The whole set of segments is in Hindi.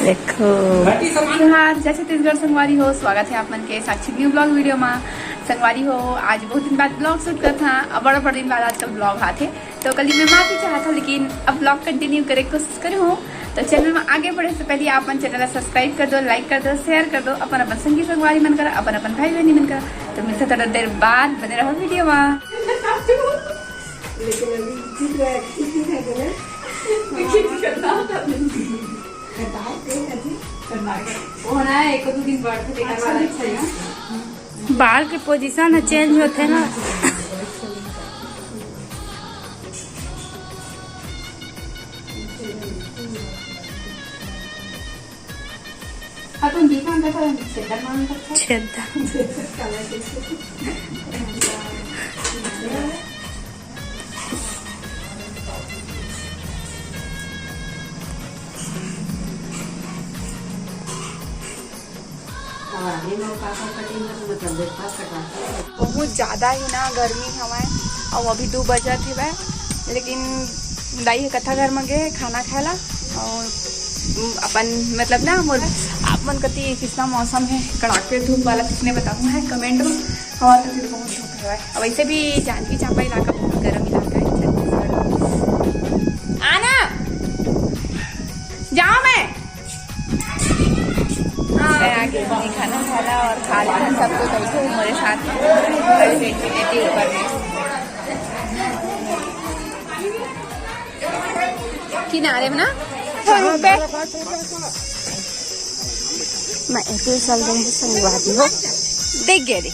देखो हाँ जय छत्तीसगढ़ संगवारी हो। स्वागत है आप मन के साक्षी न्यू ब्लॉग वीडियो में। संगवारी हो आज बहुत दिन बाद ब्लॉग शूट करता अब बड़ा दिन बाद आजकल ब्लॉग आते तो कल मैं माफी चाहता हूँ, लेकिन अब ब्लॉग कंटिन्यू करे कोशिश करूँ। तो चैनल में आगे बढ़े से पहले आप मन चैनल सब्सक्राइब कर दो, लाइक कर दो, शेयर कर दो, अपन संगी संगवारी मन कर, अपन भाई बहनी मन कर। तो मिलते थोड़ा देर बाद बने रहो वीडियो में। बाल के पोजीशन चेंज होते ना। बहुत ज्यादा ही ना गर्मी हवाए और अभी 2 बजे थे वह, लेकिन दाई कथा घर में गए खाना खाला और अपन मतलब ना आप मन कति कितना मौसम है कड़ाके धूप वाला किसने बताऊँ है कमेंट में। हमारे तो बहुत धूप है और वैसे भी जानकी चांपा इलाका बहुत गर्म इलाका है छत्तीसगढ़। आना जाओ मैं आगे खाना खाना और खा लेना सब कुछ बैठे हमारे साथ ऊपर में किनारे में ना मैं एक साल रही संगवारी हो देख गए रे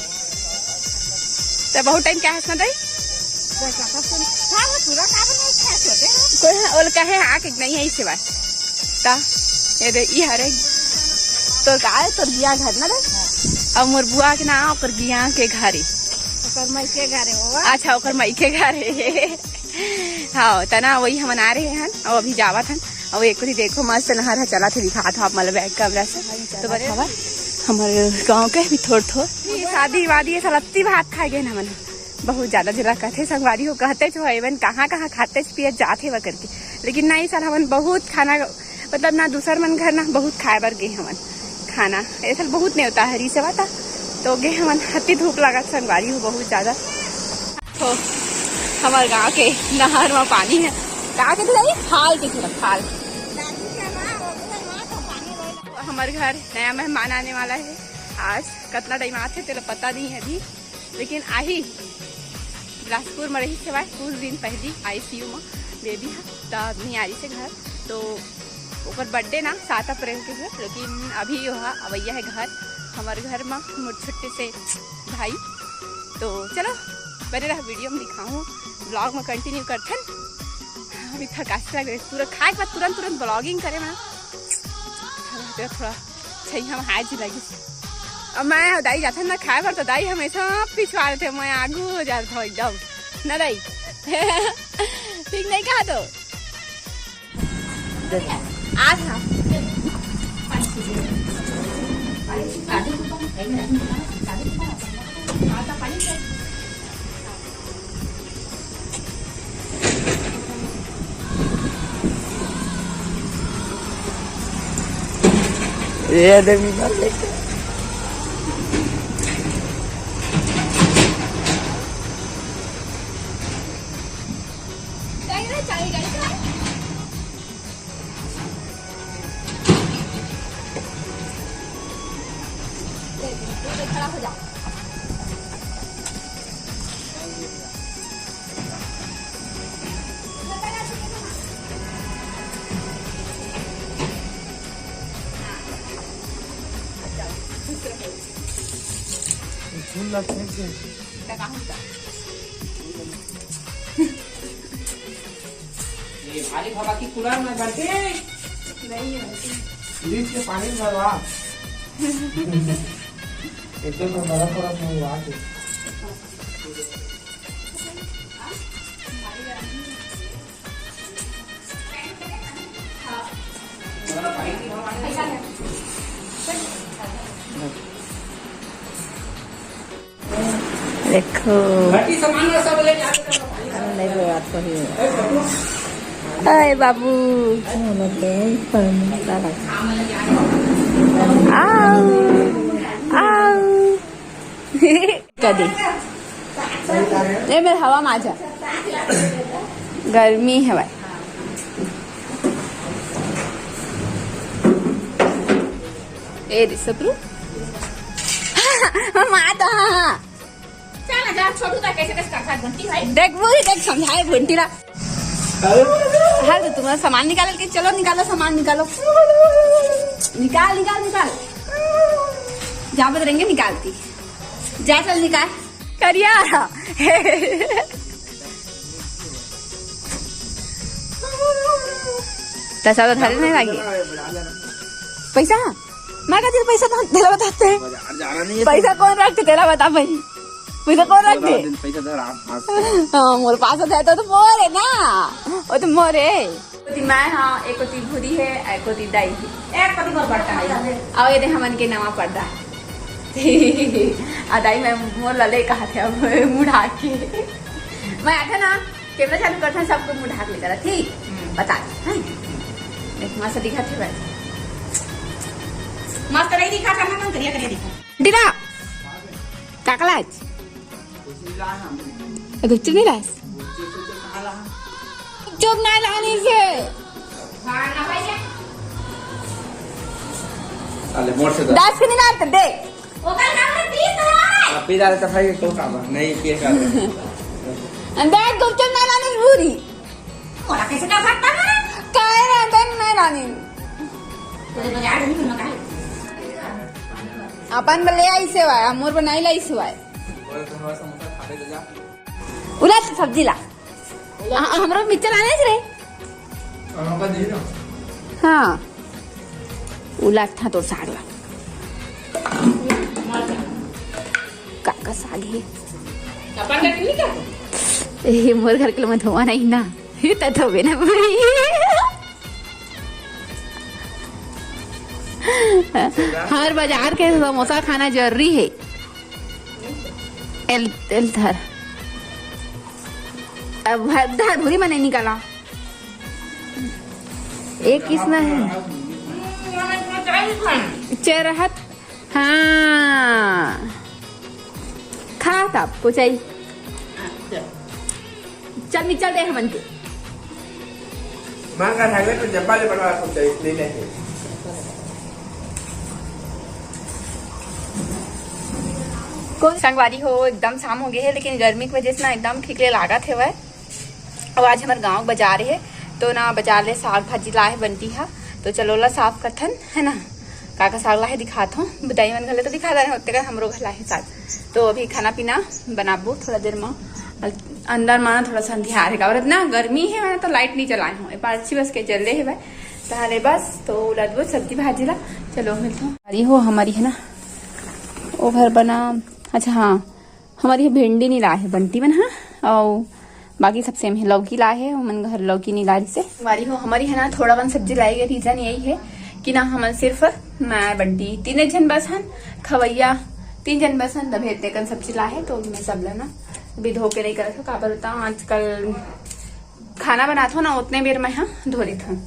तो बहुत टाइम क्या हंसना दई कोई कहे आके नहीं है इसे बात ता ये हरे तो का है तोर गिया घर ना रे और मोर बुआ के ना ओकर गिया के घरे ओकर मई के घरे होगा। अच्छा ओकर मई के घरे हाँ तना वही हम आ रहे हैं और अभी जावत हन और एक देखो मस्त नहर चला थे दिखा था मतलब बैग कैमरा से तो बड़े हमारे गांव के भी थोड़ शादी वादी सलत्ती भात खाए गए हमन बहुत ज्यादा जरा कहते संगवारी हो कहते जो एवन कहाँ खाते पिए जाते वह करके, लेकिन नहीं सर हमन बहुत खाना मतलब ना दूसर मन घर ना बहुत खाए बर गए हमन खाना ऐसा बहुत नहीं होता हरी से बाता तो गे हमन हत्ती धूप लगा संगवारी हो बहुत ज्यादा। तो हमारे गांव के नहर में पानी है का के खाल के थोड़ा खाल। हमारे घर नया मेहमान आने वाला है आज कितना टाइम आते तेरा पता नहीं है अभी, लेकिन आई बिलासपुर में रही से कुछ दिन पहले ICU में बेबी है तो नहीं आ रही से घर तो ओकर बर्थडे ना 7 अप्रैल के है, लेकिन अभी वह अवैया है घर हमारे घर में मोर छुट्टे से भाई। तो चलो बने रहा वीडियो में दिखाऊँ ब्लॉग में कंटिन्यू करते अभी थकास लग रही पूरा खाए के बाद तुरंत ब्लॉगिंग करे मैं थोड़ा सही हम हाज लगी और मैं दाई जाता ना खाए पर तो दाई हमेशा पिछवा रहे थे मैं आगू हो जाता था एकदम ना दाई ठीक नहीं कहा तो आज हाँ ये देवी ना लेके खड़ा हो जाओ। फूल लगते हैं ये भारी हवा की कूलर में भरते नहीं है फ्रिज के पानी में भरवा इतने में बर्फ नहीं हुआ के देखो सामान सब ले जाते नहीं बात अरे बाबू आओ आओ कधी ये मेरे हवा माझा गर्मी है भाई ए दिसप्रू माता चल जा छोटू का कैसे कैसे काका घंटी भाई देख पूरी देख समझाए घंटी ला हाँ तो तुम्हारा सामान निकाल के चलो निकालो सामान निकालो निकाल निकाल निकाल जहाँ पे रहेंगे निकालती जा चल निकाल करिया तसा तो धरे नहीं लगे पैसा मैं कहती पैसा तो तेरा बताते हैं पैसा कौन रखते तेरा बता भाई पैसा कौन रखते हाँ मोर पास है तो मोर है ना वो तो मोर है मैं हाँ एक कोती भूरी है एक कोती दाई है एक पति मोर बड़का है आओ ये दे हमन के नवा पर्दा दाई मैं मोर लले कहा थे अब मुँह ढाक के मैं आया ना कैमरा चालू करता सबको मुँह ढाक लेकर ठीक बता देख मस्त दिखा थे भाई मस्त नहीं दिखा था ना करिया करिया दिखा दिना काकलाच गुच्चू नहीं लास चुप ना लाने से हां ना भाई अरे मोर से दास के नहीं लाते दे ओकर नाम में 30 है आप ही डाल सफाई तो काम नहीं किए कर अंदर गुच्चू ना लाने पूरी मोरा कैसे का सकता है काय रे अंदर नहीं लाने तो बाजार नहीं करना का अपन बले आई से वाय मोर बनाई लाई से वाय समोसा खा ले जा उला सब्जी ला हमरा मिर्चा लाने रे का दी ना हाँ उलट था तो साग ला काका साग है अपन का नहीं क्या ए मोर घर के लिए मैं धोआ नहीं ना ये तो धोबे ना पूरी हर बाजार के समोसा खाना जरूरी है एल धर अब धर भूरी में नहीं निकाला एक किसना है चरहत हाँ खा था पूछाई चल निचल दे हमन के मां का हाईवे पे जब्बा ले बनवा सकते इसलिए नहीं कौन संगवारी हो एकदम शाम हो गई है लेकिन गर्मी की वजह से ना एकदम ठीकले लागत है वह और आज हमारे गांव बाजार है तो ना बाजार ले साग भाजी लाए बनती है तो चलो ला साफ कथन है ना काका साग लाए दिखाता हूँ बताइए मन घर तो दिखा रहे होते का हमरो घर लाए साग तो अभी खाना पीना बनाबो थोड़ा देर में अंदर माना थोड़ा सा अंधियार है और इतना गर्मी है मैंने तो लाइट नहीं चलाए हूँ पार्ची बस के जल है भाई तारे बस तो लदबो सब्जी भाजी ला चलो मिलता हूँ अरे हो हमारी है ना वो घर बना अच्छा हाँ हमारी भिंडी नहीं लाए है बंटी बन हाँ और बाकी सब सेम है लौकी लाए है मन घर लौकी नहीं ला रही से हमारी हो हमारी है ना थोड़ा बन सब्जी लाई गई रीजन यही है कि ना हम सिर्फ मैं बंटी 3 जन बस हन खवैया 3 जन बस हन दबे इतने कन सब्जी ला है तो मैं सब लेना अभी धो के नहीं कर था काबर होता आजकल खाना बनाता हूँ ना उतने बेर मैं हाँ धो ली हूँ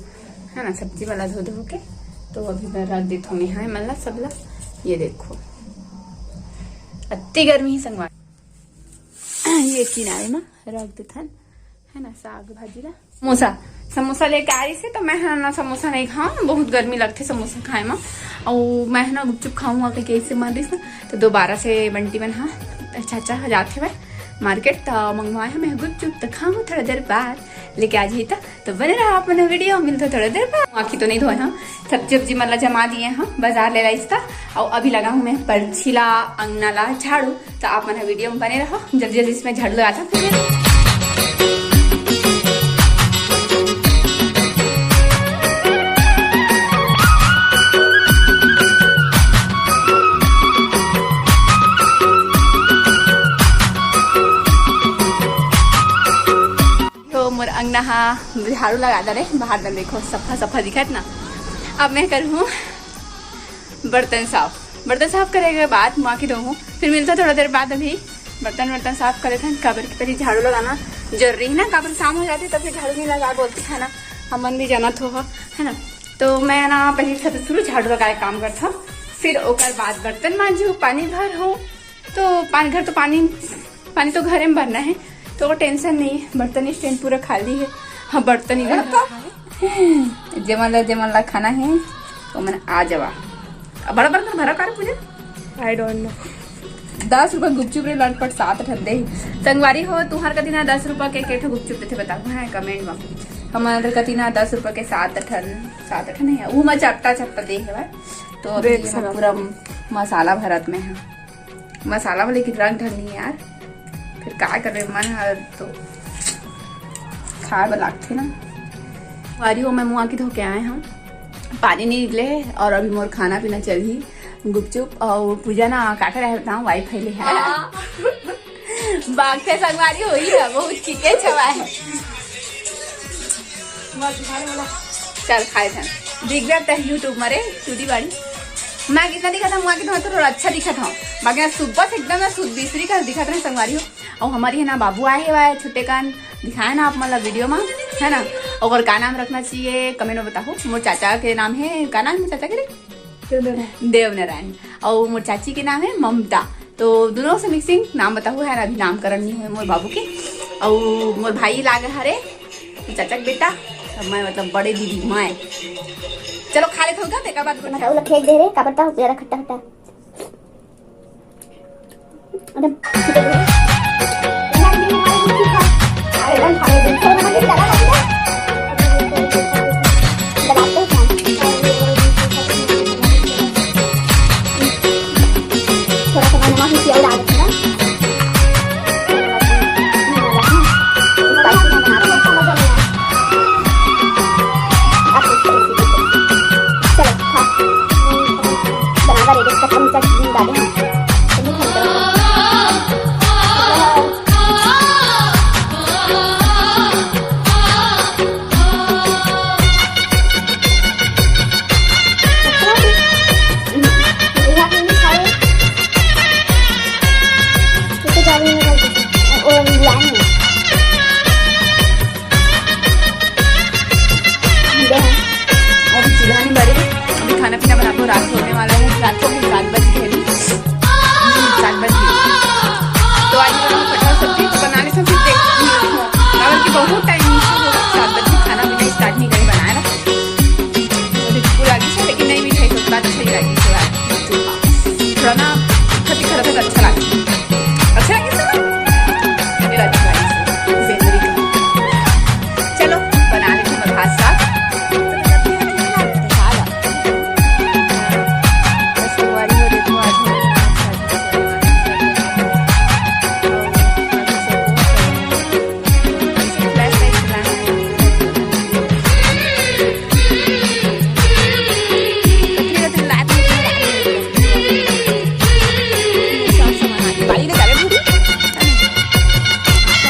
है ना सब्जी वाला धो धो के तो अभी मैं रख देती हूँ यहाँ मतलब सब ला ये देखो अति गर्मी ही संगवा ये किनारे में रख देथन है ना साग भाजी ला समोसा समोसा लेके आ रही से तो मैं है ना समोसा नहीं खाऊं बहुत गर्मी लगती समोसा खाए में और मैं है ना गुपचुप खाऊंगा कि कैसे मान रही तो दोबारा से बंटी बन हाँ चाचा जाते हुए मार्केट तो मंगवाए मैं गुपचुप तो खाऊं थोड़ा देर बाद लेके आ जाइए तो बने रहा आप मैंने वीडियो मिलता थोड़ा देर बाद आखी तो नहीं धोए हाँ सब्जी उब्जी मतलब जमा दिए हाँ बाजार ले लाई था और अभी लगा हूँ मैं परछीला अंगना ला झाड़ू तो आप मैंने वीडियो में बने रहो जल्दी जल्दी इसमें झाड़ू लगा था मोर अंगना हाँ झाड़ू लगा दे रहे बाहर में देखो सफा सफा दिखत ना अब मैं करूँ बर्तन साफ करेगा के बाद माँ की धोऊँ फिर मिलता थोड़ा देर बाद अभी बर्तन साफ करे थे कबर के पहले झाड़ू लगाना जरूरी है ना, काबर शाम हो जाती तो फिर झाड़ू नहीं लगा बोलती है ना, हम मन भी जाना तो है ना। तो मैं ना पहले सबसे शुरू झाड़ू लगा के काम करता, फिर ओकर बाद बर्तन मांझू, पानी भर हो, तो पानी तो घर में भरना है, तो टेंशन नहीं है। बर्तन स्टैंड पूरा खाली है, हाँ बर्तन ही जमला खाना है तो मैंने आ जावा। बड़ा बर्तन भरा कर पूजा, आई डोंट नो। 10 रुपये गुपचुप रे लटपट 7 ठंडे संगवारी हो तुहार कति ना 10 रुपये के केठो गुपचुप देते बताओ है कमेंट में। हमारे कति ना 10 रुपये के 7 ठन है, वो मैं चपटा दे है। तो अभी पूरा मसाला भरत में है, मसाला वाले की रंग ढलनी है यार, फिर क्या कर रहे मन है तो खाए लगते ना। वारी हो मैं मुँह की धो के आए हम, पानी नहीं निकले और अभी मोर खाना पीना चल ही गुपचुप। और पूजा ना काटा रहे बताऊँ वाईफाई ले है बाग से संगवारी हुई है, बहुत चीके छवा है। चल खाए थे दिख जाता है यूट्यूब मरे चूड़ी बाड़ी। मैं कितना दिखा था मुआ की तो अच्छा दिखा था, बाकी सुबह से एकदम शुद्ध दूसरी का दिखा था संगवारी हो। और हमारी है ना बाबू आए हुआ छोटे कान दिखाए ना आप मतलब वीडियो में है ना। और का नाम रखना चाहिए कमेंट में बताओ। मोर चाचा के नाम है, का नाम है चाचा के देवनारायण, और मोर चाची के नाम है ममता। तो दोनों से मिक्सिंग नाम बताओ है ना, अभी नामकरण नहीं है मोर बाबू के। और मोर भाई लागे हरे चाचा के बेटा, मैं मतलब बड़े दीदी मैं। चलो खा ले थोड़ा देखा बात करना वो फेंक दे रे का पता जरा खट्टा खट्टा